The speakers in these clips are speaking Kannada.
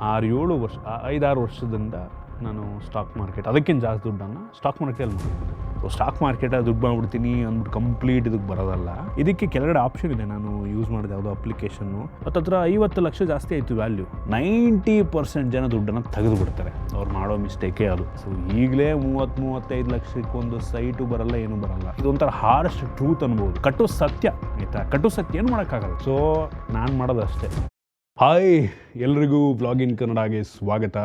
6-7 ವರ್ಷ 5-6 ವರ್ಷದಿಂದ ನಾನು ಸ್ಟಾಕ್ ಮಾರ್ಕೆಟ್ ಅದಕ್ಕಿಂತ ಜಾಸ್ತಿ ದುಡ್ಡನ್ನು ಸ್ಟಾಕ್ ಮಾರ್ಕೆಟಲ್ಲಿ ಮಾಡ್ತೀನಿ. ಸೊ ಸ್ಟಾಕ್ ಮಾರ್ಕೆಟಲ್ಲಿ ದುಡ್ಡು ಮಾಡ್ಬಿಡ್ತೀನಿ ಅಂದ್ಬಿಟ್ಟು ಕಂಪ್ಲೀಟ್ ಇದಕ್ಕೆ ಬರೋದಲ್ಲ. ಇದಕ್ಕೆ ಕೆಳಗಡೆ ಆಪ್ಷನ್ ಇದೆ. ನಾನು ಯೂಸ್ ಮಾಡಿದೆ ಯಾವುದೋ ಅಪ್ಲಿಕೇಶನ್ನು, ಹತ್ರ 50 ಲಕ್ಷ ಜಾಸ್ತಿ ಆಯಿತು ವ್ಯಾಲ್ಯೂ. 90% ಜನ ದುಡ್ಡನ್ನು ತೆಗೆದು ಬಿಡ್ತಾರೆ. ಅವ್ರು ಮಾಡೋ ಮಿಸ್ಟೇಕೇ ಅದು. ಸೊ ಈಗಲೇ 30-35 ಲಕ್ಷಕ್ಕೊಂದು ಸೈಟು ಬರಲ್ಲ, ಏನೂ ಬರಲ್ಲ. ಇದೊಂಥರ ಹಾರ್ಸ್ಟ್ ಟ್ರೂತ್ ಅನ್ಬೋದು. ಕಟ್ಟು ಸತ್ಯ ಆಯಿತಾ. ಕಟ್ಟು ಸತ್ಯ ಏನು ಮಾಡೋಕ್ಕಾಗಲ್ಲ. ಸೊ ನಾನು ಮಾಡೋದು ಅಷ್ಟೇ. ಹಾಯ್, ಎಲ್ರಿಗೂ ವ್ಲಾಗ್ ಇನ್ ಕನ್ನಡಗೆ ಸ್ವಾಗತ.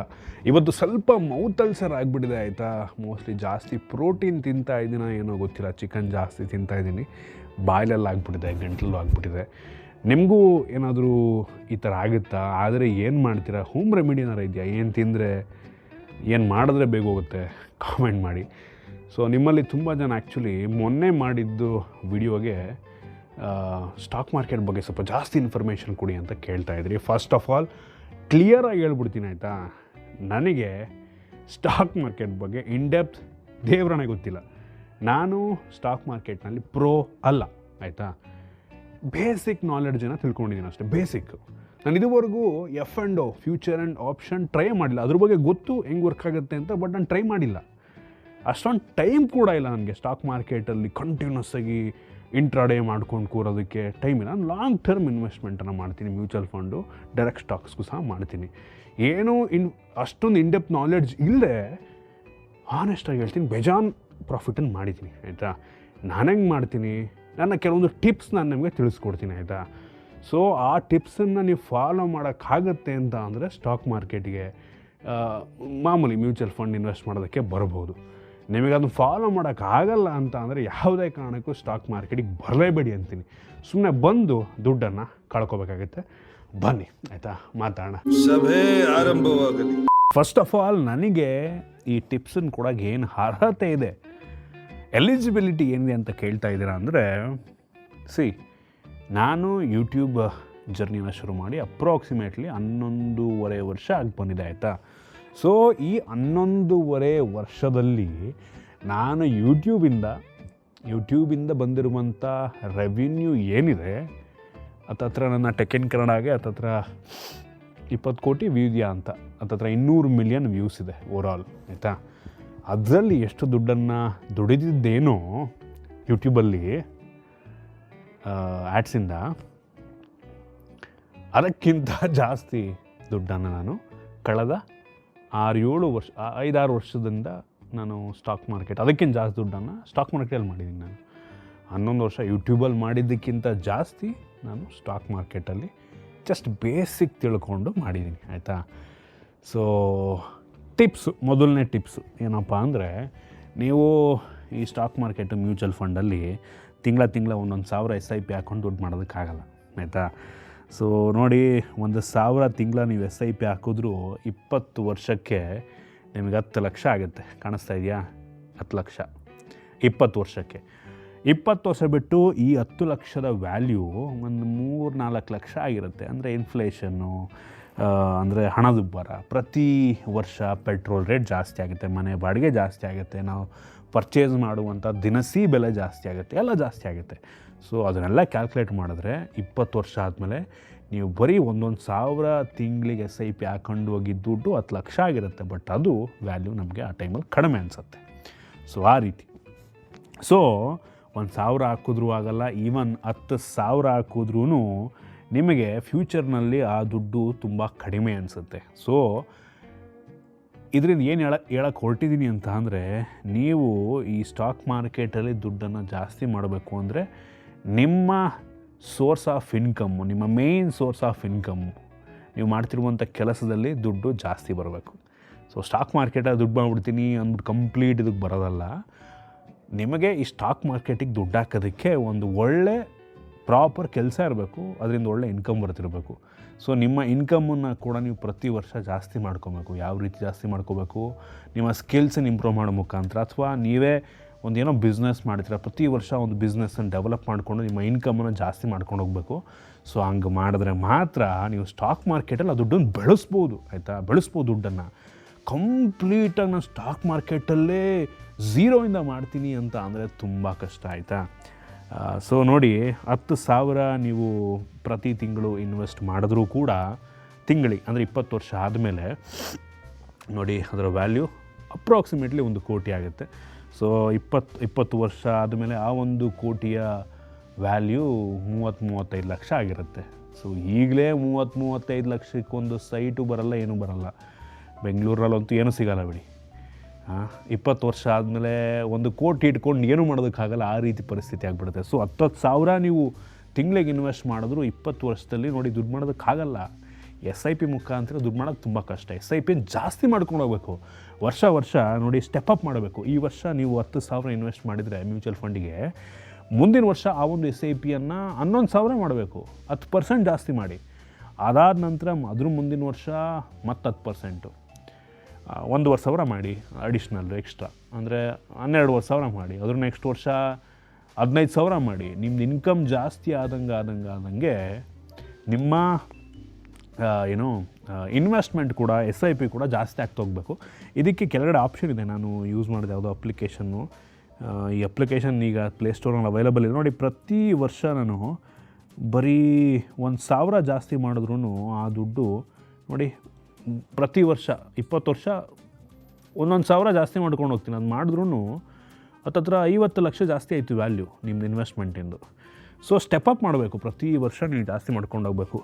ಇವತ್ತು ಸ್ವಲ್ಪ ಮೌತಲ್ಸರ್ ಆಗಿಬಿಟ್ಟಿದೆ ಆಯಿತಾ. ಮೋಸ್ಟ್ಲಿ ಜಾಸ್ತಿ ಪ್ರೋಟೀನ್ ತಿಂತಾ ಇದ್ದೀನ ಏನೋ ಗೊತ್ತಿಲ್ಲ. ಚಿಕನ್ ಜಾಸ್ತಿ ತಿಂತಾ ಇದ್ದೀನಿ, ಬಾಯ್ಲಲ್ಲಿ ಆಗಿಬಿಟ್ಟಿದೆ, ಗಂಟಲಲ್ಲೂ ಆಗಿಬಿಟ್ಟಿದೆ. ನಿಮಗೂ ಏನಾದರೂ ಈ ಥರ ಆಗುತ್ತಾ? ಆದರೆ ಏನು ಮಾಡ್ತೀರಾ? ಹೋಮ್ ರೆಮಿಡಿ ಏನಾರು ಇದೆಯಾ? ಏನು ತಿಂದರೆ, ಏನು ಮಾಡಿದ್ರೆ ಬೇಗ ಹೋಗುತ್ತೆ? ಕಾಮೆಂಟ್ ಮಾಡಿ. ಸೊ ನಿಮ್ಮಲ್ಲಿ ತುಂಬ ಜನ ಆ್ಯಕ್ಚುಲಿ ಮೊನ್ನೆ ಮಾಡಿದ್ದು ವಿಡಿಯೋಗೆ ಸ್ಟಾಕ್ ಮಾರ್ಕೆಟ್ ಬಗ್ಗೆ ಸ್ವಲ್ಪ ಜಾಸ್ತಿ ಇನ್ಫಾರ್ಮೇಷನ್ ಕೊಡಿ ಅಂತ ಕೇಳ್ತಾ ಇದ್ರಿ. ಫಸ್ಟ್ ಆಫ್ ಆಲ್ ಕ್ಲಿಯರಾಗಿ ಹೇಳ್ಬಿಡ್ತೀನಿ ಆಯಿತಾ. ನನಗೆ ಸ್ಟಾಕ್ ಮಾರ್ಕೆಟ್ ಬಗ್ಗೆ ಇನ್ ಡೆಪ್ತ್ ದೇವ್ರನೇ ಗೊತ್ತಿಲ್ಲ. ನಾನು ಸ್ಟಾಕ್ ಮಾರ್ಕೆಟ್ನಲ್ಲಿ ಪ್ರೋ ಅಲ್ಲ ಆಯಿತಾ. ಬೇಸಿಕ್ ನಾಲೆಡ್ಜನ್ನು ತಿಳ್ಕೊಂಡಿದ್ದೀನಿ ಅಷ್ಟೇ, ಬೇಸಿಕ್. ನಾನು ಇದುವರೆಗೂ F&O future and option try ಮಾಡಿಲ್ಲ. ಅದ್ರ ಬಗ್ಗೆ ಗೊತ್ತು ಹೆಂಗೆ ವರ್ಕ್ ಆಗುತ್ತೆ ಅಂತ, ಬಟ್ ನಾನು ಟ್ರೈ ಮಾಡಿಲ್ಲ. ಅಷ್ಟೊಂದು ಟೈಮ್ ಕೂಡ ಇಲ್ಲ ನನಗೆ ಸ್ಟಾಕ್ ಮಾರ್ಕೆಟಲ್ಲಿ ಕಂಟಿನ್ಯೂಸ್ ಆಗಿ ಇಂಟ್ರಾಡೇ ಮಾಡ್ಕೊಂಡು ಕೂರೋದಕ್ಕೆ ಟೈಮ್ ಇಲ್ಲ. ನಾನು ಲಾಂಗ್ ಟರ್ಮ್ ಇನ್ವೆಸ್ಟ್ಮೆಂಟನ್ನು ಮಾಡ್ತೀನಿ. ಮ್ಯೂಚುವಲ್ ಫಂಡು, ಡೈರೆಕ್ಟ್ ಸ್ಟಾಕ್ಸ್ಗೂ ಸಹ ಮಾಡ್ತೀನಿ. ಏನೂ ಅಷ್ಟೊಂದು ಇನ್ಡೆಪ್ತ್ ನಾಲೆಡ್ಜ್ ಇಲ್ಲದೆ ಆನೆಸ್ಟಾಗಿ ಹೇಳ್ತೀನಿ, ಬೇಜಾನ್ ಪ್ರಾಫಿಟನ್ನು ಮಾಡಿದ್ದೀನಿ ಆಯಿತಾ. ನಾನು ಹೆಂಗೆ ಮಾಡ್ತೀನಿ, ನನ್ನ ಕೆಲವೊಂದು ಟಿಪ್ಸ್ ನಾನು ನಿಮಗೆ ತಿಳಿಸ್ಕೊಡ್ತೀನಿ ಆಯಿತಾ. ಸೊ ಆ ಟಿಪ್ಸನ್ನು ನೀವು ಫಾಲೋ ಮಾಡೋಕ್ಕಾಗತ್ತೆ ಅಂತ ಅಂದರೆ ಸ್ಟಾಕ್ ಮಾರ್ಕೆಟಿಗೆ ಮಾಮೂಲಿ ಮ್ಯೂಚುವಲ್ ಫಂಡ್ ಇನ್ವೆಸ್ಟ್ ಮಾಡೋದಕ್ಕೆ ಬರ್ಬೋದು. ನಿಮಗೆ ಅದನ್ನು ಫಾಲೋ ಮಾಡೋಕ್ಕಾಗಲ್ಲ ಅಂತ ಅಂದರೆ ಯಾವುದೇ ಕಾರಣಕ್ಕೂ ಸ್ಟಾಕ್ ಮಾರ್ಕೆಟಿಗೆ ಬರಲೇಬೇಡಿ ಅಂತೀನಿ. ಸುಮ್ಮನೆ ಬಂದು ದುಡ್ಡನ್ನು ಕಳ್ಕೊಬೇಕಾಗುತ್ತೆ. ಬನ್ನಿ ಆಯಿತಾ, ಮಾತಾಡೋಣ. ಸಭೆ ಆರಂಭವಾಗಲಿ. ಫಸ್ಟ್ ಆಫ್ ಆಲ್ ನನಗೆ ಈ ಟಿಪ್ಸನ್ನು ಕೊಡೋಕ್ಕೆ ಏನು ಅರ್ಹತೆ ಇದೆ, ಎಲಿಜಿಬಿಲಿಟಿ ಏನಿದೆ ಅಂತ ಕೇಳ್ತಾ ಇದ್ದೀರಾ ಅಂದರೆ, ನಾನು ಯೂಟ್ಯೂಬ್ ಜರ್ನಿನ ಶುರು ಮಾಡಿ ಅಪ್ರಾಕ್ಸಿಮೇಟ್ಲಿ 11.5 ವರ್ಷ ಆಗಿ ಬಂದಿದೆ ಆಯಿತಾ. ಸೊ ಈ 11.5 ವರ್ಷದಲ್ಲಿ ನಾನು ಯೂಟ್ಯೂಬಿಂದ ಬಂದಿರುವಂಥ ರೆವಿನ್ಯೂ ಏನಿದೆ, ಹತ್ತತ್ರ ನನ್ನ ಟೆಕ್ ಇನ್ ಕನ್ನಡಗೆ ಹತ್ತತ್ರ 20 ಕೋಟಿ ವ್ಯೂ ಇದೆಯಾ ಅಂತ, ಹತ್ತತ್ರ 200 ಮಿಲಿಯನ್ ವ್ಯೂಸ್ ಇದೆ ಓವರಾಲ್ ಆಯಿತಾ. ಅದರಲ್ಲಿ ಎಷ್ಟು ದುಡ್ಡನ್ನು ದುಡಿದಿದ್ದೇನೋ ಯೂಟ್ಯೂಬಲ್ಲಿ ಆ್ಯಡ್ಸಿಂದ, ಅದಕ್ಕಿಂತ ಜಾಸ್ತಿ ದುಡ್ಡನ್ನು ನಾನು ಕಳೆದ 5-6 ವರ್ಷದಿಂದ ನಾನು ಸ್ಟಾಕ್ ಮಾರ್ಕೆಟ್ ಅದಕ್ಕಿಂತ ಜಾಸ್ತಿ ದುಡ್ಡನ್ನು ಸ್ಟಾಕ್ ಮಾರ್ಕೆಟಲ್ಲಿ ಮಾಡಿದ್ದೀನಿ. ನಾನು 11 ವರ್ಷ ಯೂಟ್ಯೂಬಲ್ಲಿ ಮಾಡಿದ್ದಕ್ಕಿಂತ ಜಾಸ್ತಿ ನಾನು ಸ್ಟಾಕ್ ಮಾರ್ಕೆಟಲ್ಲಿ ಜಸ್ಟ್ ಬೇಸಿಕ್ ತಿಳ್ಕೊಂಡು ಮಾಡಿದ್ದೀನಿ ಆಯಿತಾ. ಸೊ ಮೊದಲನೇ ಟಿಪ್ಸು ಏನಪ್ಪ ಅಂದರೆ, ನೀವು ಈ ಸ್ಟಾಕ್ ಮಾರ್ಕೆಟು ಮ್ಯೂಚುವಲ್ ಫಂಡಲ್ಲಿ ತಿಂಗಳ 1,000 SIP ಹಾಕ್ಕೊಂಡು ದುಡ್ಡು ಮಾಡೋದಕ್ಕಾಗಲ್ಲ ಆಯಿತಾ. ಸೊ ನೋಡಿ, 1,000 ತಿಂಗಳ ನೀವು SIP ಹಾಕಿದ್ರೂ 20 ವರ್ಷಕ್ಕೆ ನಿಮಗೆ 10 ಲಕ್ಷ ಆಗುತ್ತೆ. ಕಾಣಿಸ್ತಾ ಇದೆಯಾ? 10 ಲಕ್ಷ 20 ವರ್ಷಕ್ಕೆ. 20 ವರ್ಷ ಬಿಟ್ಟು ಈ 10 ಲಕ್ಷದ ವ್ಯಾಲ್ಯೂ ಒಂದು 3-4 ಲಕ್ಷ ಆಗಿರುತ್ತೆ. ಅಂದರೆ ಇನ್ಫ್ಲೇಷನ್ನು, ಅಂದರೆ ಹಣದುಬ್ಬರ, ಪ್ರತಿ ವರ್ಷ ಪೆಟ್ರೋಲ್ ರೇಟ್ ಜಾಸ್ತಿ ಆಗುತ್ತೆ, ಮನೆ ಬಾಡಿಗೆ ಜಾಸ್ತಿ ಆಗುತ್ತೆ, ನಾವು ಪರ್ಚೇಸ್ ಮಾಡುವಂಥ ದಿನಸಿ ಬೆಲೆ ಜಾಸ್ತಿ ಆಗುತ್ತೆ, ಎಲ್ಲ ಜಾಸ್ತಿ ಆಗುತ್ತೆ. ಸೊ ಅದನ್ನೆಲ್ಲ ಕ್ಯಾಲ್ಕುಲೇಟ್ ಮಾಡಿದ್ರೆ 20 ವರ್ಷ ಆದಮೇಲೆ ನೀವು ಬರೀ 1,000 ತಿಂಗಳಿಗೆ SIP ಹಾಕೊಂಡು ಹೋಗಿದ್ದ ದುಡ್ಡು 10 ಲಕ್ಷ ಆಗಿರುತ್ತೆ. ಬಟ್ ಅದು ವ್ಯಾಲ್ಯೂ ನಮಗೆ ಆ ಟೈಮಲ್ಲಿ ಕಡಿಮೆ ಅನಿಸುತ್ತೆ. ಸೊ ಆ ರೀತಿ. ಸೊ 1,000 ಹಾಕಿದ್ರೂ ಆಗಲ್ಲ, ಈವನ್ 10,000 ಹಾಕಿದ್ರೂ ನಿಮಗೆ ಫ್ಯೂಚರ್ನಲ್ಲಿ ಆ ದುಡ್ಡು ತುಂಬ ಕಡಿಮೆ ಅನಿಸುತ್ತೆ. ಸೊ ಇದರಿಂದ ಏನು ಹೇಳಕ್ಕೆ ಹೊರಟಿದ್ದೀನಿ ಅಂತ ಅಂದರೆ, ನೀವು ಈ ಸ್ಟಾಕ್ ಮಾರ್ಕೆಟಲ್ಲಿ ದುಡ್ಡನ್ನು ಜಾಸ್ತಿ ಮಾಡಬೇಕು ಅಂದರೆ ನಿಮ್ಮ ಸೋರ್ಸ್ ಆಫ್ ಇನ್ಕಮ್ಮು, ನಿಮ್ಮ ಮೇಯ್ನ್ ಸೋರ್ಸ್ ಆಫ್ ಇನ್ಕಮ್ಮು, ನೀವು ಮಾಡ್ತಿರುವಂಥ ಕೆಲಸದಲ್ಲಿ ದುಡ್ಡು ಜಾಸ್ತಿ ಬರಬೇಕು. ಸೊ ಸ್ಟಾಕ್ ಮಾರ್ಕೆಟಲ್ಲಿ ದುಡ್ಡು ಮಾಡಿಬಿಡ್ತೀನಿ ಅಂದ್ಬಿಟ್ಟು ಕಂಪ್ಲೀಟ್ ಇದಕ್ಕೆ ಬರೋದಲ್ಲ. ನಿಮಗೆ ಈ ಸ್ಟಾಕ್ ಮಾರ್ಕೆಟಿಗೆ ದುಡ್ಡು ಹಾಕೋದಕ್ಕೆ ಒಂದು ಒಳ್ಳೆ ಪ್ರಾಪರ್ ಕೆಲಸ ಇರಬೇಕು, ಅದರಿಂದ ಒಳ್ಳೆ ಇನ್ಕಮ್ ಬರ್ತಿರಬೇಕು. ಸೊ ನಿಮ್ಮ ಇನ್ಕಮನ್ನು ಕೂಡ ನೀವು ಪ್ರತಿ ವರ್ಷ ಜಾಸ್ತಿ ಮಾಡ್ಕೊಬೇಕು. ಯಾವ ರೀತಿ ಜಾಸ್ತಿ ಮಾಡ್ಕೋಬೇಕು? ನಿಮ್ಮ ಸ್ಕಿಲ್ಸನ್ನು ಇಂಪ್ರೂವ್ ಮಾಡೋ ಮುಖಾಂತರ, ಅಥವಾ ನೀವೇ ಒಂದೇನೋ ಬಿಸ್ನೆಸ್ ಮಾಡ್ತೀರ, ಪ್ರತಿ ವರ್ಷ ಒಂದು ಬಿಸ್ನೆಸ್ಸನ್ನು ಡೆವಲಪ್ ಮಾಡಿಕೊಂಡು ನಿಮ್ಮ ಇನ್ಕಮನ್ನು ಜಾಸ್ತಿ ಮಾಡ್ಕೊಂಡು ಹೋಗಬೇಕು. ಸೊ ಹಂಗೆ ಮಾಡಿದ್ರೆ ಮಾತ್ರ ನೀವು ಸ್ಟಾಕ್ ಮಾರ್ಕೆಟಲ್ಲಿ ಆ ದುಡ್ಡನ್ನು ಬೆಳೆಸ್ಬೋದು ಆಯಿತಾ. ಬೆಳೆಸ್ಬೋದು ದುಡ್ಡನ್ನು. ಕಂಪ್ಲೀಟಾಗಿ ನಾನು ಸ್ಟಾಕ್ ಮಾರ್ಕೆಟಲ್ಲೇ ಝೀರೋಯಿಂದ ಮಾಡ್ತೀನಿ ಅಂತ ಅಂದರೆ ತುಂಬ ಕಷ್ಟ ಆಯಿತಾ. ಸೊ ನೋಡಿ, 10,000 ನೀವು ಪ್ರತಿ ತಿಂಗಳು ಇನ್ವೆಸ್ಟ್ ಮಾಡಿದ್ರೂ ಕೂಡ ತಿಂಗಳಿಗೆ ಅಂದರೆ 20 ವರ್ಷ ಆದಮೇಲೆ ನೋಡಿ ಅದರ ವ್ಯಾಲ್ಯೂ ಅಪ್ರಾಕ್ಸಿಮೇಟ್ಲಿ 1 ಕೋಟಿ ಆಗುತ್ತೆ. ಸೊ 20 ವರ್ಷ ಆದಮೇಲೆ ಆ 1 ಕೋಟಿಯ ವ್ಯಾಲ್ಯೂ 30-35 ಲಕ್ಷ ಆಗಿರುತ್ತೆ. ಸೊ ಈಗಲೇ 30-35 ಲಕ್ಷಕ್ಕೊಂದು ಸೈಟು ಬರಲ್ಲ, ಏನೂ ಬರಲ್ಲ. ಬೆಂಗಳೂರಲ್ಲಂತೂ ಏನೂ ಸಿಗೋಲ್ಲ ಬಿಡಿ. 20 ವರ್ಷ ಆದಮೇಲೆ 1 ಕೋಟಿ ಇಟ್ಕೊಂಡು ಏನೂ ಮಾಡೋದಕ್ಕಾಗಲ್ಲ, ಆ ರೀತಿ ಪರಿಸ್ಥಿತಿ ಆಗಿಬಿಡುತ್ತೆ. ಸೊ 10 ಸಾವಿರ ನೀವು ತಿಂಗಳಿಗೆ ಇನ್ವೆಸ್ಟ್ ಮಾಡಿದ್ರು 20 ವರ್ಷದಲ್ಲಿ ನೋಡಿ ದುಡ್ಡು ಮಾಡೋದಕ್ಕಾಗಲ್ಲ. SIP ಮುಖಾಂತರ ದುಡ್ಡು ಮಾಡೋದು ತುಂಬ ಕಷ್ಟ. SIP ಜಾಸ್ತಿ ಮಾಡ್ಕೊಂಡು ಹೋಗ್ಬೇಕು. ವರ್ಷ ನೋಡಿ ಸ್ಟೆಪ್ ಅಪ್ ಮಾಡಬೇಕು. ಈ ವರ್ಷ ನೀವು 10,000 ಇನ್ವೆಸ್ಟ್ ಮಾಡಿದರೆ ಮ್ಯೂಚುವಲ್ ಫಂಡಿಗೆ, ಮುಂದಿನ ವರ್ಷ ಆ ಒಂದು SIPಯನ್ನು 11,000 ಮಾಡಬೇಕು. 10% ಜಾಸ್ತಿ ಮಾಡಿ. ಅದಾದ ನಂತರ ಅದ್ರ ಮುಂದಿನ ವರ್ಷ ಮತ್ತು 10%, 1,500,000 ಮಾಡಿ ಅಡಿಷ್ನಲ್ಲು ಎಕ್ಸ್ಟ್ರಾ, ಅಂದರೆ 12,000 ಮಾಡಿ. ಅದ್ರ ನೆಕ್ಸ್ಟ್ ವರ್ಷ 15,000 ಮಾಡಿ. ನಿಮ್ದು ಇನ್ಕಮ್ ಜಾಸ್ತಿ ಆದಂಗೆ ನಿಮ್ಮ ಇನ್ವೆಸ್ಟ್ಮೆಂಟ್ ಕೂಡ SIP ಕೂಡ ಜಾಸ್ತಿ ಆಗ್ತಾ ಹೋಗಬೇಕು. ಇದಕ್ಕೆ ಕೆಳಗಡೆ ಆಪ್ಷನ್ ಇದೆ. ನಾನು ಯೂಸ್ ಮಾಡಿದೆ ಯಾವುದೋ ಅಪ್ಲಿಕೇಶನ್ನು. ಈ ಅಪ್ಲಿಕೇಶನ್ ಈಗ ಪ್ಲೇಸ್ಟೋರಲ್ಲಿ ಅವೈಲಬಲ್ ಇದೆ ನೋಡಿ. ಪ್ರತಿ ವರ್ಷ ನಾನು ಬರೀ 1,000 ಜಾಸ್ತಿ ಮಾಡಿದ್ರೂ ಆ ದುಡ್ಡು ನೋಡಿ ಪ್ರತಿ ವರ್ಷ 20 ವರ್ಷ 1,000 ಜಾಸ್ತಿ ಮಾಡ್ಕೊಂಡು ಹೋಗ್ತೀನಿ. ಅದು ಮಾಡಿದ್ರೂ ಹತ್ತತ್ರ 50 ಲಕ್ಷ ಜಾಸ್ತಿ ಆಯಿತು ವ್ಯಾಲ್ಯೂ ನಿಮ್ಮದು ಇನ್ವೆಸ್ಟ್ಮೆಂಟಿಂದು. ಸೊ ಸ್ಟೆಪ್ ಅಪ್ ಮಾಡಬೇಕು. ಪ್ರತಿ ವರ್ಷ ನೀವು ಜಾಸ್ತಿ ಮಾಡ್ಕೊಂಡು ಹೋಗ್ಬೇಕು,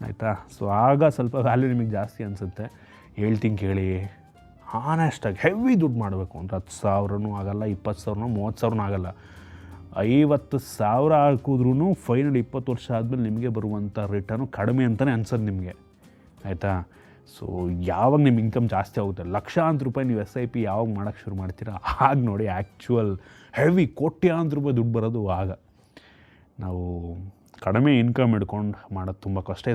ಆಯಿತಾ? ಸೊ ಆಗ ಸ್ವಲ್ಪ ವ್ಯಾಲ್ಯೂ ನಿಮಗೆ ಜಾಸ್ತಿ ಅನಿಸುತ್ತೆ. ಹೇಳ್ತೀನಿ ಕೇಳಿ, ಆನೆಸ್ಟಾಗಿ ಹೆವಿ ದುಡ್ಡು ಮಾಡಬೇಕು ಅಂದರೆ 10,000 ಆಗಲ್ಲ, 20,000 30,000 ಆಗಲ್ಲ. 50,000 ಹಾಕಿದ್ರೂ ಫೈನಲ್ 20 ವರ್ಷ ಆದಮೇಲೆ ನಿಮಗೆ ಬರುವಂಥ ರಿಟರ್ನು ಕಡಿಮೆ ಅಂತಲೇ ಅನ್ಸೋದು ನಿಮಗೆ, ಆಯಿತಾ? ಸೊ ಯಾವಾಗ ನಿಮ್ಮ ಇನ್ಕಮ್ ಜಾಸ್ತಿ ಆಗುತ್ತೆ, ಲಕ್ಷಾಂತರ ರೂಪಾಯಿ ನೀವು SIP ಯಾವಾಗ ಮಾಡೋಕ್ಕೆ ಶುರು ಮಾಡ್ತೀರಾ, ಆಗ ನೋಡಿ ಆ್ಯಕ್ಚುಯಲ್ ಹೆವಿ ಕೋಟ್ಯಾಂತರ ರೂಪಾಯಿ ದುಡ್ಡು ಬರೋದು ಆಗ. ನಾವು ಕಡಿಮೆ ಇನ್ಕಮ್ ಹಿಡ್ಕೊಂಡು ಮಾಡೋದು ತುಂಬ ಕಷ್ಟ.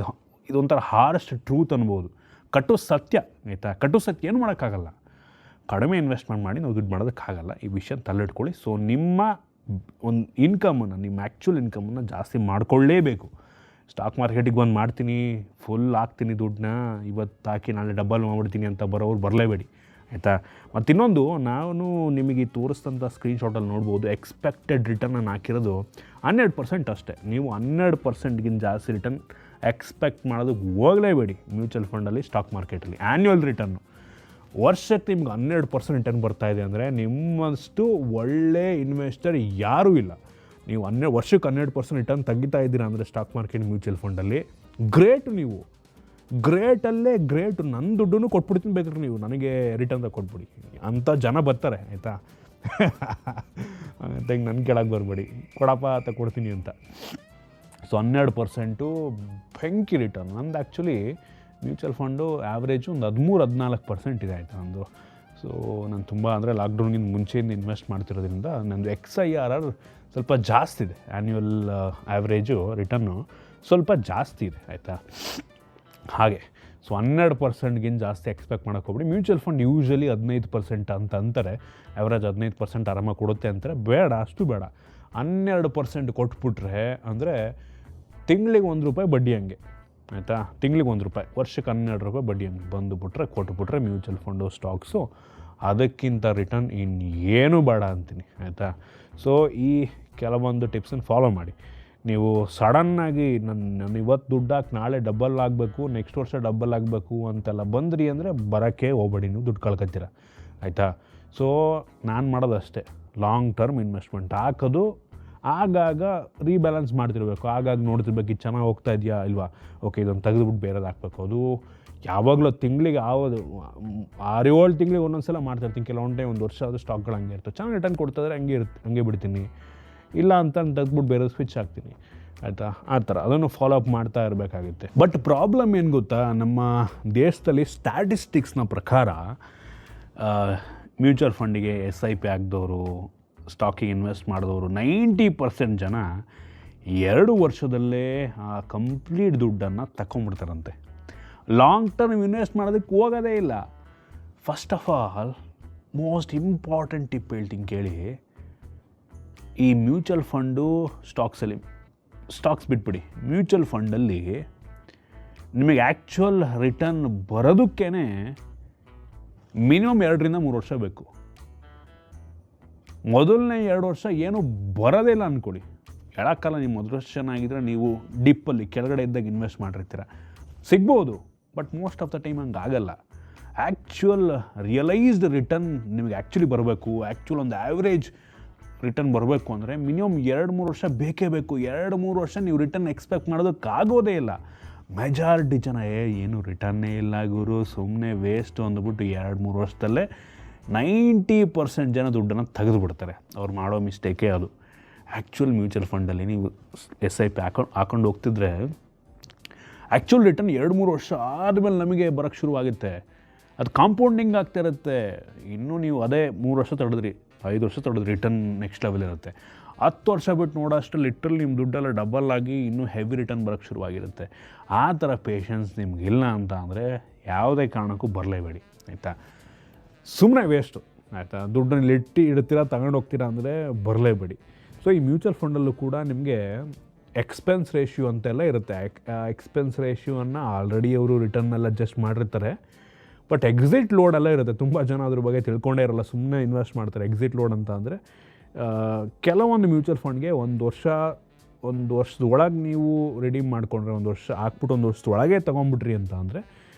ಇದೊಂಥರ ಹಾರೆಸ್ಟ್ ಟ್ರೂತ್ ಅನ್ಬೋದು, ಕಟ್ಟು ಸತ್ಯ, ಆಯಿತಾ? ಕಟ್ಟು ಸತ್ಯ ಏನು ಮಾಡೋಕ್ಕಾಗಲ್ಲ. ಕಡಿಮೆ ಇನ್ವೆಸ್ಟ್ಮೆಂಟ್ ಮಾಡಿ ನಾವು ದುಡ್ಡು ಮಾಡೋದಕ್ಕಾಗಲ್ಲ. ಈ ವಿಷಯ ತಲೆಯಿಟ್ಕೊಳ್ಳಿ. ಸೊ ನಿಮ್ಮ ಒಂದು ಇನ್ಕಮನ್ನು, ನಿಮ್ಮ ಆ್ಯಕ್ಚುಲ್ ಇನ್ಕಮನ್ನು ಜಾಸ್ತಿ ಮಾಡಿಕೊಳ್ಳೇಬೇಕು. ಸ್ಟಾಕ್ ಮಾರ್ಕೆಟಿಗೆ ಬಂದು ಮಾಡ್ತೀನಿ, ಫುಲ್ ಹಾಕ್ತೀನಿ ದುಡ್ಡನ್ನ, ಇವತ್ತು ಹಾಕಿ ನಾಳೆ ಡಬಲ್ ಮಾಡ್ಬಿಡ್ತೀನಿ ಅಂತ ಬರೋರು ಬರಲೇಬೇಡಿ, ಆಯಿತಾ? ಮತ್ತು ಇನ್ನೊಂದು, ನಾನು ನಿಮಗೆ ತೋರಿಸಿದಂಥ ಸ್ಕ್ರೀನ್ಶಾಟಲ್ಲಿ ನೋಡ್ಬೋದು, ಎಕ್ಸ್ಪೆಕ್ಟೆಡ್ ರಿಟರ್ನ್ ನಾನು ಹಾಕಿರೋದು 12% ಅಷ್ಟೇ. ನೀವು 12%ಗಿಂತ ಜಾಸ್ತಿ ರಿಟರ್ನ್ ಎಕ್ಸ್ಪೆಕ್ಟ್ ಮಾಡೋದಕ್ಕೆ ಹೋಗಲೇಬೇಡಿ ಮ್ಯೂಚುವಲ್ ಫಂಡಲ್ಲಿ, ಸ್ಟಾಕ್ ಮಾರ್ಕೆಟಲ್ಲಿ. ಆ್ಯನ್ಯುವಲ್ ರಿಟರ್ನು ವರ್ಷಕ್ಕೆ ನಿಮ್ಗೆ 12% ರಿಟರ್ನ್ ಬರ್ತಾಯಿದೆ ಅಂದರೆ ನಿಮ್ಮಷ್ಟು ಒಳ್ಳೆ ಇನ್ವೆಸ್ಟರ್ ಯಾರೂ ಇಲ್ಲ. ನೀವು ವರ್ಷಕ್ಕೆ 12% ರಿಟರ್ನ್ ತೆಗಿತಾ ಇದ್ದೀರಾ ಅಂದರೆ ಸ್ಟಾಕ್ ಮಾರ್ಕೆಟ್, ಮ್ಯೂಚುವಲ್ ಫಂಡಲ್ಲಿ ಗ್ರೇಟು. ನೀವು ಗ್ರೇಟಲ್ಲೇ ಗ್ರೇಟು. ನನ್ನ ದುಡ್ಡನ್ನು ಕೊಟ್ಬಿಡ್ತೀನಿ ಬೇಕಾದ್ರೆ, ನೀವು ನನಗೆ ರಿಟರ್ನ್ ಕೊಟ್ಬಿಡಿ ಅಂಥ ಜನ ಬರ್ತಾರೆ, ಆಯಿತಾ? ಅಂತ ಹಿಂಗೆ ನನ್ನ ಕೆಳಗೆ ಬರಬೇಡಿ, ಕೊಡಪ್ಪ ಅಂತ ಕೊಡ್ತೀನಿ ಅಂತ. ಸೊ 12% ಬೆಂಕಿ ರಿಟರ್ನ್. ನಂದು ಆ್ಯಕ್ಚುಲಿ ಮ್ಯೂಚುವಲ್ ಫಂಡು ಆ್ಯಾವ್ರೇಜು ಒಂದು 13-14% ಇದೆ, ಆಯಿತಾ? ನಂದು. ಸೊ ನಾನು ತುಂಬ ಅಂದರೆ ಲಾಕ್ಡೌನ್ಗಿಂತ ಮುಂಚೆಯಿಂದ ಇನ್ವೆಸ್ಟ್ ಮಾಡ್ತಿರೋದ್ರಿಂದ ನಂದು XIRR ಸ್ವಲ್ಪ ಜಾಸ್ತಿ ಇದೆ. ಆ್ಯನ್ಯುವಲ್ ಆ್ಯಾವ್ರೇಜು ರಿಟರ್ನು ಸ್ವಲ್ಪ ಜಾಸ್ತಿ ಇದೆ, ಆಯಿತಾ? ಹಾಗೆ ಸೊ 12%ಗಿಂತ ಜಾಸ್ತಿ ಎಕ್ಸ್ಪೆಕ್ಟ್ ಮಾಡೋಕ್ಕೆ ಹೋಗ್ಬಿಡಿ. ಮ್ಯೂಚುವಲ್ ಫಂಡ್ ಯೂಶ್ವಲಿ 15% ಅಂತ ಅಂತಾರೆ, ಆ್ಯಾವ್ರೇಜ್ 15% ಆರಾಮಾಗಿ ಕೊಡುತ್ತೆ ಅಂತಾರೆ. ಬೇಡ, ಅಷ್ಟು ಬೇಡ. 12% ಕೊಟ್ಬಿಟ್ರೆ ಅಂದರೆ ತಿಂಗಳಿಗೆ ₹1 ಬಡ್ಡಿ ಹಂಗೆ, ಆಯಿತಾ? ತಿಂಗಳಿಗೆ ₹1, ವರ್ಷಕ್ಕೆ ₹12 ಬಡ್ಡಿ ಹಂಗೆ ಬಂದುಬಿಟ್ರೆ ಕೊಟ್ಬಿಟ್ರೆ ಮ್ಯೂಚುವಲ್ ಫಂಡು, ಸ್ಟಾಕ್ಸು, ಅದಕ್ಕಿಂತ ರಿಟರ್ನ್ ಇನ್ನೇನು ಬೇಡ ಅಂತೀನಿ, ಆಯಿತಾ? ಸೊ ಈ ಕೆಲವೊಂದು ಟಿಪ್ಸನ್ನು ಫಾಲೋ ಮಾಡಿ. ನೀವು ಸಡನ್ನಾಗಿ ನಾನು ಇವತ್ತು ದುಡ್ಡು ಹಾಕಿ ನಾಳೆ ಡಬಲ್ ಆಗಬೇಕು, ನೆಕ್ಸ್ಟ್ ವರ್ಷ ಡಬಲ್ ಆಗಬೇಕು ಅಂತೆಲ್ಲ ಬಂದ್ರಿ ಅಂದರೆ ಬರೋಕ್ಕೆ ಹೋಗ್ಬೇಡಿ, ನೀವು ದುಡ್ಡು ಕಳ್ಕೊತೀರ, ಆಯಿತಾ? ಸೊ ನಾನು ಮಾಡೋದಷ್ಟೇ, ಲಾಂಗ್ ಟರ್ಮ್ ಇನ್ವೆಸ್ಟ್ಮೆಂಟ್ ಹಾಕೋದು, ಆಗಾಗ ರೀಬ್ಯಾಲೆನ್ಸ್ ಮಾಡ್ತಿರ್ಬೇಕು, ಆಗಾಗ ನೋಡ್ತಿರ್ಬೇಕು ಇದು ಚೆನ್ನಾಗಿ ಹೋಗ್ತಾ ಇದೆಯಾ ಇಲ್ವಾ, ಓಕೆ ಇದನ್ನು ತೆಗೆದುಬಿಟ್ಟು ಬೇರೆದು ಹಾಕ್ಬೇಕು. ಅದು ಯಾವಾಗಲೂ ತಿಂಗಳಿಗೆ 6-7 ತಿಂಗಳಿಗೆ ಒಂದೊಂದು ಸಲ ಮಾಡ್ತಾಯಿರ್ತೀನಿ. ಕೆಲವೊಂದು ಟೈಮ್ 1 ವರ್ಷ ಆದರೂ ಸ್ಟಾಕ್ಗಳು ಹಂಗೆ ಇರ್ತವೆ, ಚೆನ್ನಾಗಿ ರಿಟರ್ನ್ ಕೊಡ್ತಾಯಿದ್ರೆ ಹಂಗೆ ಬಿಡ್ತೀನಿ. ಇಲ್ಲ ಅಂತ ತೆಗೆದ್ಬಿಟ್ಟು ಬೇರೆ ಸ್ವಿಚ್ ಆಗ್ತೀನಿ, ಆಯಿತಾ? ಆ ಥರ ಅದನ್ನು ಫಾಲೋ ಅಪ್ ಮಾಡ್ತಾ ಇರಬೇಕಾಗುತ್ತೆ. ಬಟ್ ಪ್ರಾಬ್ಲಮ್ ಏನು ಗೊತ್ತಾ, ನಮ್ಮ ದೇಶದಲ್ಲಿ ಸ್ಟ್ಯಾಟಿಸ್ಟಿಕ್ಸ್ನ ಪ್ರಕಾರ ಮ್ಯೂಚುವಲ್ ಫಂಡಿಗೆ SIP ಹಾಕಿದವರು, ಸ್ಟಾಕಿಗೆ ಇನ್ವೆಸ್ಟ್ ಮಾಡಿದವರು 90% ಜನ 2 ವರ್ಷದಲ್ಲೇ ಆ ಕಂಪ್ಲೀಟ್ ದುಡ್ಡನ್ನು ತಗೊಂಬಿಡ್ತಾರಂತೆ. ಲಾಂಗ್ ಟರ್ಮ್ ಇನ್ವೆಸ್ಟ್ ಮಾಡೋದಕ್ಕೆ ಹೋಗೋದೇ ಇಲ್ಲ. First of all most important tip ಹೇಳ್ತೀನಿ ಕೇಳಿ. ಈ ಮ್ಯೂಚುವಲ್ ಫಂಡು, ಸ್ಟಾಕ್ಸ್ ಬಿಟ್ಬಿಡಿ, ಮ್ಯೂಚುವಲ್ ಫಂಡಲ್ಲಿ ನಿಮಗೆ ಆ್ಯಕ್ಚುಯಲ್ ರಿಟರ್ನ್ ಬರೋದಕ್ಕೇ ಮಿನಿಮಮ್ 2-3 ವರ್ಷ ಬೇಕು. ಮೊದಲನೇ 2 ವರ್ಷ ಏನೂ ಬರೋದೇ ಇಲ್ಲ ಅಂದ್ಕೊಳ್ಳಿ. ಹೇಳೋಕ್ಕಲ್ಲ, ನೀವು ಮೊದಲು ವರ್ಷ ಚೆನ್ನಾಗಿದ್ದರೆ ನೀವು ಡಿಪ್ಪಲ್ಲಿ ಕೆಳಗಡೆ ಇದ್ದಾಗ ಇನ್ವೆಸ್ಟ್ ಮಾಡಿರ್ತೀರ, ಸಿಗ್ಬೋದು, but most of the time ಹಂಗೆ ಆಗಲ್ಲ. ಆ್ಯಕ್ಚುಯಲ್ ರಿಯಲೈಸ್ಡ್ ರಿಟರ್ನ್ ನಿಮಗೆ ಆ್ಯಕ್ಚುಲಿ ಬರಬೇಕು, ಆ್ಯಕ್ಚುಲ್ ಒಂದು ಆ್ಯಾವ್ರೇಜ್ ರಿಟರ್ನ್ ಬರಬೇಕು ಅಂದರೆ ಮಿನಿಮಮ್ 2-3 ವರ್ಷ ಬೇಕೇ ಬೇಕು. 2-3 ವರ್ಷ ನೀವು ರಿಟರ್ನ್ ಎಕ್ಸ್ಪೆಕ್ಟ್ ಮಾಡೋದಕ್ಕಾಗೋದೇ ಇಲ್ಲ. ಮೆಜಾರಿಟಿ ಜನ ಏನು ರಿಟರ್ನೇ ಇಲ್ಲ ಗುರು, ಸುಮ್ಮನೆ ವೇಸ್ಟು ಅಂದ್ಬಿಟ್ಟು 2-3 ವರ್ಷದಲ್ಲೇ 90% ಜನ ದುಡ್ಡನ್ನು ತೆಗೆದು ಬಿಡ್ತಾರೆ. ಅವ್ರು ಮಾಡೋ ಮಿಸ್ಟೇಕೇ ಅದು. ಆ್ಯಕ್ಚುಯಲ್ ಮ್ಯೂಚುವಲ್ ಫಂಡಲ್ಲಿ ನೀವು SIP ಹಾಕೊಂಡು ಹೋಗ್ತಿದ್ರೆ ಆ್ಯಕ್ಚುಲ್ ರಿಟರ್ನ್ 2-3 ವರ್ಷ ಆದಮೇಲೆ ನಮಗೆ ಬರೋಕ್ಕೆ ಶುರುವಾಗುತ್ತೆ. ಅದು ಕಾಂಪೌಂಡಿಂಗ್ ಆಗ್ತಾ ಇರುತ್ತೆ. ಇನ್ನೂ ನೀವು ಅದೇ 3 ವರ್ಷ ತಡೆದ್ರಿ, 5 ವರ್ಷ ತಡೆದ್ರಿ, ರಿಟರ್ನ್ ನೆಕ್ಸ್ಟ್ ಲೆವೆಲ್ ಇರುತ್ತೆ. 10 ವರ್ಷ ಬಿಟ್ಟು ನೋಡೋಷ್ಟು ಲಿಟ್ರಲ್ ನಿಮ್ಮ ದುಡ್ಡೆಲ್ಲ ಡಬಲ್ ಆಗಿ ಇನ್ನೂ ಹೆವಿ ರಿಟರ್ನ್ ಬರೋಕ್ಕೆ ಶುರುವಾಗಿರುತ್ತೆ. ಆ ಥರ ಪೇಷನ್ಸ್ ನಿಮಗಿಲ್ಲ ಅಂತ ಅಂದರೆ ಯಾವುದೇ ಕಾರಣಕ್ಕೂ ಬರಲೇಬೇಡಿ, ಆಯಿತಾ. ಸುಮ್ಮನೆ ವೇಸ್ಟು, ಆಯಿತಾ. ದುಡ್ಡನ್ನು ಇಡ್ತೀರಾ ತಗೊಂಡು ಹೋಗ್ತೀರಾ ಅಂದರೆ ಬರಲೇಬೇಡಿ. ಸೊ ಈ ಮ್ಯೂಚುವಲ್ ಫಂಡಲ್ಲೂ ಕೂಡ ನಿಮಗೆ ಎಕ್ಸ್ಪೆನ್ಸ್ ರೇಷ್ಯೂ ಅಂತೆಲ್ಲ ಇರುತ್ತೆ. ಎಕ್ಸ್ಪೆನ್ಸ್ ರೇಷ್ಯೂವನ್ನು ಆಲ್ರೆಡಿ ಅವರು ರಿಟರ್ನಲ್ಲಿ ಅಡ್ಜಸ್ಟ್ ಮಾಡಿರ್ತಾರೆ. ಬಟ್ ಎಕ್ಸಿಟ್ ಲೋಡೆಲ್ಲ ಇರುತ್ತೆ. ತುಂಬ ಜನ ಅದ್ರ ಬಗ್ಗೆ ತಿಳ್ಕೊಂಡೇ ಇರಲ್ಲ, ಸುಮ್ಮನೆ ಇನ್ವೆಸ್ಟ್ ಮಾಡ್ತಾರೆ. ಎಕ್ಸಿಟ್ ಲೋಡ್ ಅಂತ ಅಂದರೆ ಕೆಲವೊಂದು ಮ್ಯೂಚುವಲ್ ಫಂಡ್ಗೆ ಒಂದು ವರ್ಷದ ಒಳಗೆ ನೀವು ರಿಡೀಮ್ ಮಾಡಿಕೊಂಡ್ರೆ, 1 ವರ್ಷ ಹಾಕ್ಬಿಟ್ಟು 1 ವರ್ಷದ ಒಳಗೆ ತೊಗೊಂಬಿಟ್ರಿ ಅಂತ ಅಂದರೆ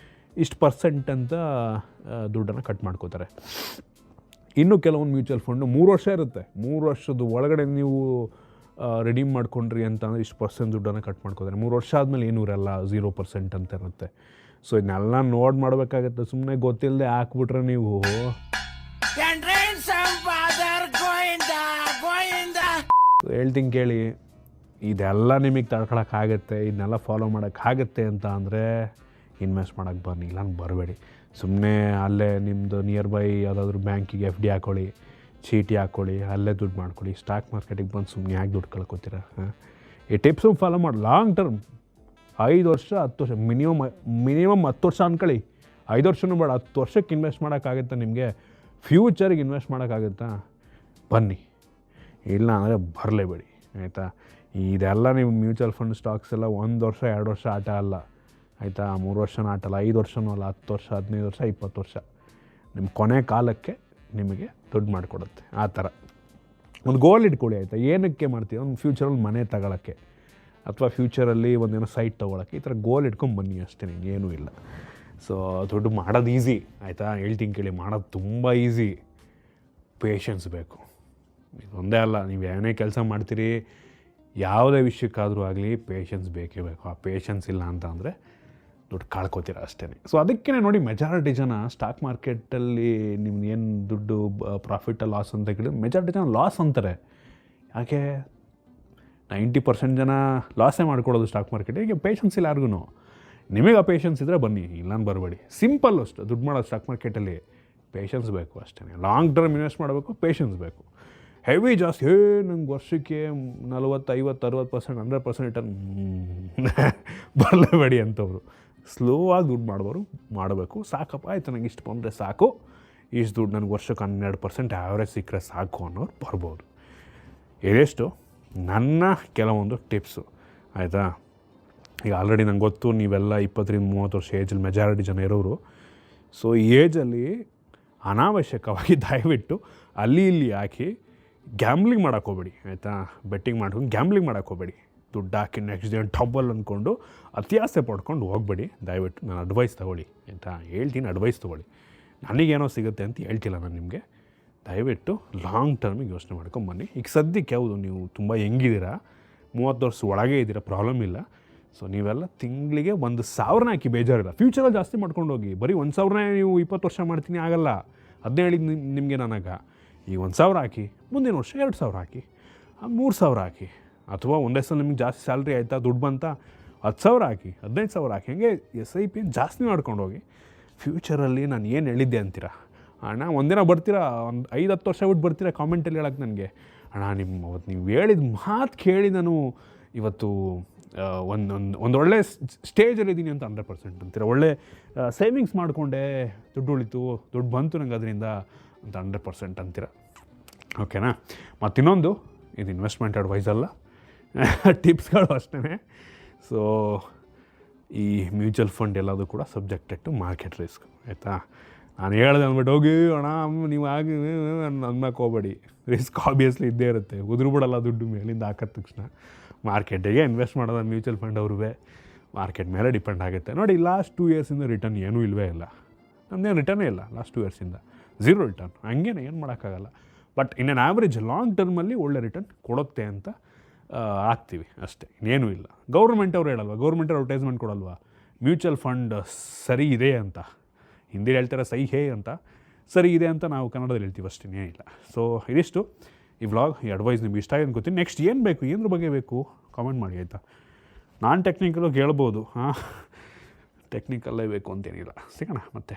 ಇಷ್ಟು % ಅಂತ ದುಡ್ಡನ್ನು ಕಟ್ ಮಾಡ್ಕೋತಾರೆ. ಇನ್ನು ಕೆಲವೊಂದು ಮ್ಯೂಚುವಲ್ ಫಂಡು 3 ವರ್ಷ ಇರುತ್ತೆ. 3 ವರ್ಷದ ಒಳಗಡೆ ನೀವು ರಿಡೀಮ್ ಮಾಡ್ಕೊಂಡ್ರಿ ಅಂತ ಅಂದರೆ ಇಷ್ಟು % ದುಡ್ಡನ್ನು ಕಟ್ ಮಾಡ್ಕೋತಾರೆ. 3 ವರ್ಷ ಆದಮೇಲೆ ಏನೂ ಇರಲ್ಲ, 0% ಅಂತ ಇರುತ್ತೆ. ಸೊ ಇದನ್ನೆಲ್ಲ ನೋಡಿ ಮಾಡಬೇಕಾಗತ್ತೆ. ಸುಮ್ಮನೆ ಗೊತ್ತಿಲ್ಲದೆ ಹಾಕ್ಬಿಟ್ರೆ ನೀವು ಹೇಳ್ತೀನಿ ಕೇಳಿ, ಇದೆಲ್ಲ ನಿಮಗೆ ತಡ್ಕೊಳಕ್ಕಾಗತ್ತೆ, ಇದನ್ನೆಲ್ಲ ಫಾಲೋ ಮಾಡೋಕ್ಕಾಗತ್ತೆ ಅಂತ ಅಂದರೆ ಇನ್ವೆಸ್ಟ್ ಮಾಡೋಕ್ಕೆ ಬನ್ನಿ, ಇಲ್ಲ ಬರಬೇಡಿ. ಸುಮ್ಮನೆ ಅಲ್ಲೇ ನಿಮ್ಮದು ನಿಯರ್ ಬೈ ಯಾವುದಾದ್ರೂ ಬ್ಯಾಂಕಿಗೆ FD ಹಾಕ್ಕೊಳ್ಳಿ, ಚೀಟಿ ಹಾಕ್ಕೊಳ್ಳಿ, ಅಲ್ಲೇ ದುಡ್ಡು ಮಾಡ್ಕೊಳ್ಳಿ. ಸ್ಟಾಕ್ ಮಾರ್ಕೆಟಿಗೆ ಬಂದು ಸುಮ್ಮನೆ ಯಾಕೆ ದುಡ್ಡು ಕಳ್ಕೊತೀರ? ಈ ಟಿಪ್ಸು ಫಾಲೋ ಮಾಡಿ. ಲಾಂಗ್ ಟರ್ಮ್ 5 ವರ್ಷ 10 ವರ್ಷ ಮಿನಿಮಮ್ 10 ವರ್ಷ ಅಂದ್ಕೊಳ್ಳಿ. 5 ವರ್ಷನೂ ಬೇಡ, 10 ವರ್ಷಕ್ಕೆ ಇನ್ವೆಸ್ಟ್ ಮಾಡೋಕ್ಕಾಗುತ್ತಾ ನಿಮಗೆ? ಫ್ಯೂಚರಿಗೆ ಇನ್ವೆಸ್ಟ್ ಮಾಡೋಕ್ಕಾಗುತ್ತಾ? ಬನ್ನಿ, ಇಲ್ಲ ಅಂದರೆ ಬರಲೇಬೇಡಿ, ಆಯಿತಾ. ಇದೆಲ್ಲ ನೀವು ಮ್ಯೂಚುವಲ್ ಫಂಡ್ ಸ್ಟಾಕ್ಸ್ ಎಲ್ಲ 1 ವರ್ಷ 2 ವರ್ಷ ಆಟ ಅಲ್ಲ, ಆಯಿತಾ. 3 ವರ್ಷನೂ ಆಟ ಅಲ್ಲ, 5 ವರ್ಷನೂ ಅಲ್ಲ, 10 ವರ್ಷ 15 ವರ್ಷ 20 ವರ್ಷ ನಿಮ್ಮ ಕೊನೆ ಕಾಲಕ್ಕೆ ನಿಮಗೆ ದುಡ್ಡು ಮಾಡಿಕೊಡುತ್ತೆ. ಆ ಥರ ಒಂದು ಗೋಲ್ ಇಟ್ಕೊಳ್ಳಿ, ಆಯಿತಾ. ಏನಕ್ಕೆ ಮಾಡ್ತೀವಿ? ಒಂದು ಫ್ಯೂಚರಲ್ಲಿ ಮನೆ ತಗೊಳ್ಳೋಕ್ಕೆ ಅಥವಾ ಫ್ಯೂಚರಲ್ಲಿ ಒಂದೇನೋ ಸೈಟ್ ತೊಗೊಳಕ್ಕೆ, ಈ ಥರ ಗೋಲ್ ಇಟ್ಕೊಂಡು ಬನ್ನಿ ಅಷ್ಟೇ, ಏನೂ ಇಲ್ಲ. ಸೊ ದುಡ್ಡು ಮಾಡೋದು ಈಸಿ, ಆಯಿತಾ. ಹೇಳ್ತೀನಿ ಕೇಳಿ, ಮಾಡೋದು ತುಂಬ ಈಸಿ. ಪೇಷನ್ಸ್ ಬೇಕು. ಇದೊಂದೇ ಅಲ್ಲ, ನೀವು ಏನೇ ಕೆಲಸ ಮಾಡ್ತೀರಿ, ಯಾವುದೇ ವಿಷಯಕ್ಕಾದರೂ ಆಗಲಿ ಪೇಷನ್ಸ್ ಬೇಕೇ ಬೇಕು. ಆ ಪೇಷನ್ಸ್ ಇಲ್ಲ ಅಂತ ಅಂದರೆ ದುಡ್ಡು ಕಳ್ಕೊತೀರ ಅಷ್ಟೇ. ಸೊ ಅದಕ್ಕೇ ನೋಡಿ ಮೆಜಾರಿಟಿ ಜನ ಸ್ಟಾಕ್ ಮಾರ್ಕೆಟಲ್ಲಿ ನಿಮ್ಗೆ ಏನು ದುಡ್ಡು ಪ್ರಾಫಿಟ್ ಲಾಸ್ ಅಂತ ಕೇಳಿದ್ರೆ ಮೆಜಾರಿಟಿ ಜನ ಲಾಸ್ ಅಂತಾರೆ. ಯಾಕೆ? 90% ಜನ ಲಾಸೇ ಮಾಡ್ಕೊಳ್ಳೋದು ಸ್ಟಾಕ್ ಮಾರ್ಕೆಟಿಗೆ. ಪೇಷನ್ಸ್ ಇಲ್ಲ ಯಾರಿಗೂ. ನಿಮಗೆ ಆ ಪೇಷನ್ಸ್ ಇದ್ದರೆ ಬನ್ನಿ, ಇಲ್ಲಾಂದು ಬರಬೇಡಿ. ಸಿಂಪಲ್ ಅಷ್ಟು ದುಡ್ಡು ಮಾಡೋದು ಸ್ಟಾಕ್ ಮಾರ್ಕೆಟಲ್ಲಿ ಪೇಷನ್ಸ್ ಬೇಕು ಅಷ್ಟೇ. ಲಾಂಗ್ ಟರ್ಮ್ ಇನ್ವೆಸ್ಟ್ ಮಾಡಬೇಕು, ಪೇಷನ್ಸ್ ಬೇಕು. ಹೆವಿ ಜಾಸ್ತಿ ನಂಗೆ ವರ್ಷಕ್ಕೆ 40, 50, 60%, 100% ರಿಟರ್ನ್ ಬರಲೇಬೇಡಿ ಅಂತವರು. ಸ್ಲೋ ಆಗಿ ದುಡ್ಡು ಮಾಡಬೇಕು. ಸಾಕಪ್ಪ, ಆಯಿತು ನನಗೆ ಇಷ್ಟು ಬಂದರೆ ಸಾಕು, ಇಷ್ಟು ದುಡ್ಡು ನನಗೆ ವರ್ಷಕ್ಕೆ 12% ಆ್ಯಾವ್ರೇಜ್ ಸಿಕ್ಕರೆ ಸಾಕು ಅನ್ನೋರು ಬರ್ಬೋದು. ಇದೆಷ್ಟು ನನ್ನ ಕೆಲವೊಂದು ಟಿಪ್ಸು, ಆಯಿತಾ. ಈಗ ಆಲ್ರೆಡಿ ನಂಗೆ ಗೊತ್ತು ನೀವೆಲ್ಲ 20-30 ವರ್ಷ ಏಜಲ್ಲಿ ಮೆಜಾರಿಟಿ ಜನ ಇರೋರು. ಸೊ ಈ ಏಜಲ್ಲಿ ಅನಾವಶ್ಯಕವಾಗಿ ದಯವಿಟ್ಟು ಅಲ್ಲಿ ಇಲ್ಲಿ ಹಾಕಿ ಗ್ಯಾಮ್ಲಿಂಗ್ ಮಾಡೋಕ್ಕೋಗ್ಬೇಡಿ, ಆಯಿತಾ. ಬೆಟ್ಟಿಂಗ್ ಮಾಡ್ಕೊಂಡು ಗ್ಯಾಮ್ಲಿಂಗ್ ಮಾಡೋಕ್ಕೋಗ್ಬೇಡಿ. ದುಡ್ಡು ಹಾಕಿ ನೆಕ್ಸ್ಟ್ ಡೇ ಡಬಲ್ ಅಂದ್ಕೊಂಡು ಅತ್ಯಾಸೆ ಪಡ್ಕೊಂಡು ಹೋಗಬೇಡಿ. ದಯವಿಟ್ಟು ನಾನು ಅಡ್ವೈಸ್ ತೊಗೊಳ್ಳಿ, ಆಯಿತಾ. ಹೇಳ್ತೀನಿ, ಅಡ್ವೈಸ್ ತೊಗೊಳ್ಳಿ. ನನಗೇನೋ ಸಿಗುತ್ತೆ ಅಂತ ಹೇಳ್ತಿಲ್ಲ ನಾನು ನಿಮಗೆ. ದಯವಿಟ್ಟು ಲಾಂಗ್ ಟರ್ಮಿಗೆ ಯೋಚನೆ ಮಾಡ್ಕೊಂಬನ್ನಿ. ಈಗ ಸದ್ಯಕ್ಕೆ ಯಾವುದು ನೀವು ತುಂಬ ಹೆಂಗಿದ್ದೀರಾ, 30 ವರ್ಷ ಒಳಗೆ ಇದ್ದೀರಾ, ಪ್ರಾಬ್ಲಮ್ ಇಲ್ಲ. ಸೊ ನೀವೆಲ್ಲ ತಿಂಗಳಿಗೆ 1,000 ಹಾಕಿ, ಬೇಜಾರಿಲ್ಲ. ಫ್ಯೂಚರಲ್ಲಿ ಜಾಸ್ತಿ ಮಾಡ್ಕೊಂಡು ಹೋಗಿ. ಬರೀ 1,000 ನೀವು 20 ವರ್ಷ ಮಾಡ್ತೀನಿ ಆಗಲ್ಲ. ಅದನ್ನೇ ಹೇಳಿದ್ದು ನಿಮಗೆ ನನಗ. ಈಗ 1,000 ಹಾಕಿ, ಮುಂದಿನ ವರ್ಷ 2,000 ಹಾಕಿ, 3,000 ಹಾಕಿ. ಅಥವಾ ಒಂದೇ ಸಲ ನಿಮ್ಗೆ ಜಾಸ್ತಿ ಸ್ಯಾಲ್ರಿ ಆಯಿತಾ, ದುಡ್ಡು ಬಂತ, 10,000 ಹಾಕಿ, 15,000 ಹಾಕಿ. ಹಂಗೆ SIP ಜಾಸ್ತಿ ಮಾಡ್ಕೊಂಡು ಹೋಗಿ. ಫ್ಯೂಚರಲ್ಲಿ ನಾನು ಏನು ಹೇಳಿದ್ದೆ ಅಂತೀರಾ? ಅಣ್ಣ ಒಂದಿನ ಬರ್ತೀರಾ, ಒಂದು 5-10 ವರ್ಷ ಬಿಟ್ಟು ಬರ್ತೀರಾ ಕಾಮೆಂಟಲ್ಲಿ ಹೇಳಕ್ಕೆ ನನಗೆ, ಅಣ್ಣ ಅವತ್ತು ನೀವು ಹೇಳಿದ ಮಾತು ಕೇಳಿ ನಾನು ಇವತ್ತು ಒಂದು ಒಳ್ಳೆ ಸ್ಟೇಜಲ್ಲಿದ್ದೀನಿ ಅಂತ 100% ಅಂತೀರ. ಒಳ್ಳೆ ಸೇವಿಂಗ್ಸ್ ಮಾಡಿಕೊಂಡೆ, ದುಡ್ಡು ಉಳಿತು, ದುಡ್ಡು ಬಂತು ನಂಗೆ ಅದರಿಂದ ಅಂತ 100% ಅಂತೀರ. ಓಕೆನಾ? ಮತ್ತಿನ್ನೊಂದು, ಇದು ಇನ್ವೆಸ್ಟ್ಮೆಂಟ್ ಅಡ್ವೈಸ್ ಅಲ್ಲ, ಟಿಪ್ಸ್ಗಳು ಅಷ್ಟೇ. ಸೊ ಈ ಮ್ಯೂಚುವಲ್ ಫಂಡ್ ಎಲ್ಲದೂ ಕೂಡ ಸಬ್ಜೆಕ್ಟೆಡ್ ಟು ಮಾರ್ಕೆಟ್ ರಿಸ್ಕ್, ಆಯಿತಾ. ನಾನು ಹೇಳ್ದೆ ಅಂದ್ಬಿಟ್ಟು ಹೋಗಿ ಅಣ್ಣ ನೀವು ಆಗಿ ಅನ್ನಕ್ಕೆ ಹೋಗಬೇಡಿ. ರಿಸ್ಕ್ ಆಬ್ವಿಯಸ್ಲಿ ಇದ್ದೇ ಇರುತ್ತೆ. ಉದುರು ಬಿಡಲ್ಲ ದುಡ್ಡು ಮೇಲಿಂದ ಹಾಕಿದ ತಕ್ಷಣ. ಮಾರ್ಕೆಟಿಗೆ ಇನ್ವೆಸ್ಟ್ ಮಾಡೋದು ಮ್ಯೂಚುವಲ್ ಫಂಡ್ ಅವ್ರಿಗೆ ಮಾರ್ಕೆಟ್ ಮೇಲೆ ಡಿಪೆಂಡ್ ಆಗುತ್ತೆ. ನೋಡಿ ಲಾಸ್ಟ್ 2 ಇಯರ್ಸಿಂದ ರಿಟರ್ನ್ ಏನೂ ಇಲ್ಲವೇ ಇಲ್ಲ, ನಮ್ಮದೇನು ರಿಟರ್ನೇ ಇಲ್ಲ ಲಾಸ್ಟ್ 2 ಇಯರ್ಸಿಂದ, ಝೀರೋ ರಿಟರ್ನ್. ಹಂಗೇನೆ ಏನು ಮಾಡೋಕ್ಕಾಗಲ್ಲ. ಬಟ್ ಇನ್ನೇನು ಆ್ಯಾವ್ರೇಜ್ ಲಾಂಗ್ ಟರ್ಮಲ್ಲಿ ಒಳ್ಳೆ ರಿಟರ್ನ್ ಕೊಡುತ್ತೆ ಅಂತ ಆಗ್ತೀವಿ ಅಷ್ಟೇ, ಇನ್ನೇನೂ ಇಲ್ಲ. ಗೌರ್ಮೆಂಟ್ ಅವ್ರು ಹೇಳಲ್ವ, ಗೌರ್ಮೆಂಟ್ ಅಡ್ವರ್ಟೈಸ್ಮೆಂಟ್ ಕೊಡಲ್ವಾ ಮ್ಯೂಚುವಲ್ ಫಂಡ್ ಸರಿ ಇದೆ ಅಂತ, ಹಿಂದಿ ಹೇಳ್ತಾರೆ ಸೈ ಹೇ ಅಂತ, ಸರಿ ಇದೆ ಅಂತ ನಾವು ಕನ್ನಡದಲ್ಲಿ ಹೇಳ್ತೀವಿ ಅಷ್ಟೇ, ಇಲ್ಲ. ಸೊ ಇದಿಷ್ಟು ಈ ವ್ಲಾಗ್, ಈ ಅಡ್ವೈಸ್ ನಿಮ್ಗೆ ಇಷ್ಟ ಆಗಿ ಅನ್ಕೋತೀನಿ. ನೆಕ್ಸ್ಟ್ ಏನು ಬೇಕು, ಏನರ ಬಗ್ಗೆ ಬೇಕು ಕಾಮೆಂಟ್ ಮಾಡಿ ಆಯಿತಾ. ನಾನು ಟೆಕ್ನಿಕಲ್ಲು ಕೇಳ್ಬೋದು, ಟೆಕ್ನಿಕಲ್ಲೇ ಬೇಕು ಅಂತೇನಿಲ್ಲ. ಸಿಗೋಣ ಮತ್ತೆ.